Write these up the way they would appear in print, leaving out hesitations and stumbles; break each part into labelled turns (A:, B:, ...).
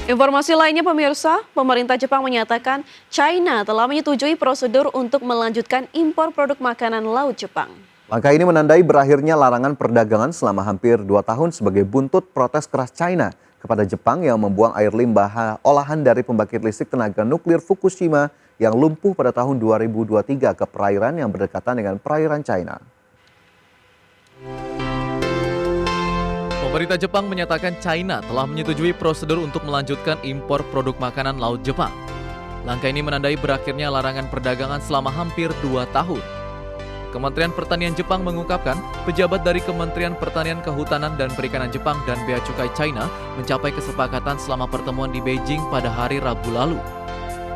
A: Informasi lainnya pemirsa, pemerintah Jepang menyatakan China telah menyetujui prosedur untuk melanjutkan impor produk makanan laut Jepang.
B: Langkah ini menandai berakhirnya larangan perdagangan selama hampir 2 tahun sebagai buntut protes keras China kepada Jepang yang membuang air limbah olahan dari pembangkit listrik tenaga nuklir Fukushima yang lumpuh pada tahun 2023 ke perairan yang berdekatan dengan perairan China.
C: Pemerintah Jepang menyatakan China telah menyetujui prosedur untuk melanjutkan impor produk makanan laut Jepang. Langkah ini menandai berakhirnya larangan perdagangan selama hampir 2 tahun. Kementerian Pertanian Jepang mengungkapkan pejabat dari Kementerian Pertanian Kehutanan dan Perikanan Jepang dan Bea Cukai China mencapai kesepakatan selama pertemuan di Beijing pada hari Rabu lalu.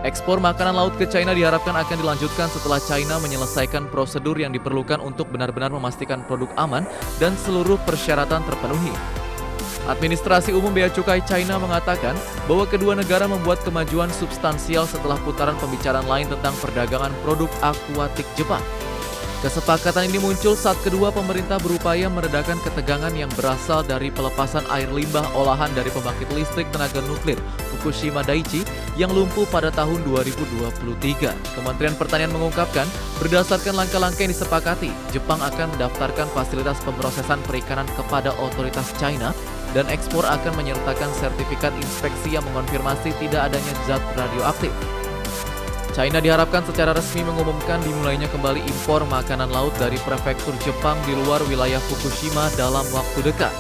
C: Ekspor makanan laut ke China diharapkan akan dilanjutkan setelah China menyelesaikan prosedur yang diperlukan untuk benar-benar memastikan produk aman dan seluruh persyaratan terpenuhi. Administrasi Umum Bea Cukai China mengatakan bahwa kedua negara membuat kemajuan substansial setelah putaran pembicaraan lain tentang perdagangan produk akuatik Jepang. Kesepakatan ini muncul saat kedua pemerintah berupaya meredakan ketegangan yang berasal dari pelepasan air limbah olahan dari pembangkit listrik tenaga nuklir Fukushima Daiichi yang lumpuh pada tahun 2023. Kementerian Pertanian mengungkapkan, berdasarkan langkah-langkah yang disepakati, Jepang akan mendaftarkan fasilitas pemrosesan perikanan kepada otoritas China dan ekspor akan menyertakan sertifikat inspeksi yang mengonfirmasi tidak adanya zat radioaktif. China diharapkan secara resmi mengumumkan dimulainya kembali impor makanan laut dari prefektur Jepang di luar wilayah Fukushima dalam waktu dekat.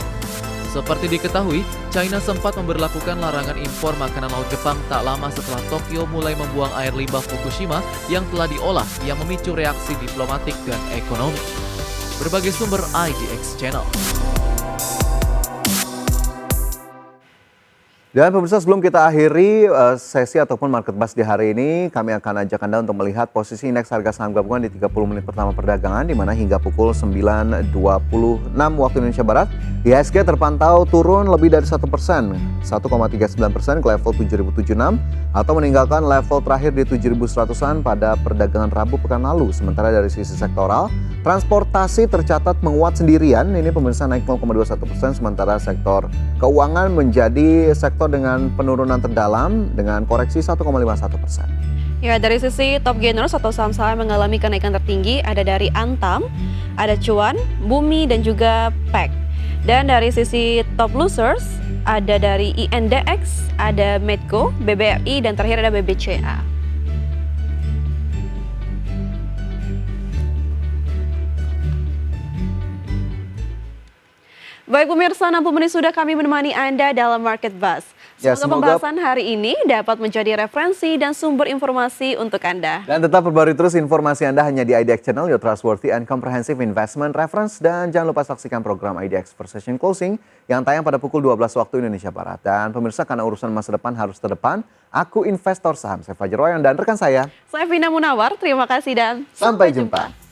C: Seperti diketahui, China sempat memberlakukan larangan impor makanan laut Jepang tak lama setelah Tokyo mulai membuang air limbah Fukushima yang telah diolah yang memicu reaksi diplomatik dan ekonomi. Berbagai sumber IDX Channel.
B: Dan pemirsa, sebelum kita akhiri sesi ataupun market bus di hari ini, kami akan ajak Anda untuk melihat posisi indeks harga saham gabungan di 30 menit pertama perdagangan, di mana hingga pukul 9.26 waktu Indonesia Barat, IHSG terpantau turun lebih dari 1%, 1,39% ke level 7.076, atau meninggalkan level terakhir di 7.100-an pada perdagangan Rabu pekan lalu. Sementara dari sisi sektoral, transportasi tercatat menguat sendirian, ini pemirsa naik 0,21%, sementara sektor keuangan menjadi sektor dengan penurunan terdalam dengan koreksi 1,51%.
A: Ya, dari sisi top gainers atau saham-saham mengalami kenaikan tertinggi ada dari Antam, ada Cuan, Bumi dan juga PEK. Dan dari sisi top losers ada dari INDX, ada Medco, BBRI dan terakhir ada BBCA. Baik pemirsa, 60 menit sudah kami menemani Anda dalam Market Buzz. Semoga pembahasan hari ini dapat menjadi referensi dan sumber informasi untuk Anda.
B: Dan tetap perbarui terus informasi Anda hanya di IDX Channel, your trustworthy and comprehensive investment reference. Dan jangan lupa saksikan program IDX Precision Closing yang tayang pada pukul 12 waktu Indonesia Barat. Dan pemirsa, karena urusan masa depan harus terdepan, aku investor saham, saya Fajar Royan dan rekan saya
A: Vina Munawar, terima kasih dan
B: sampai jumpa.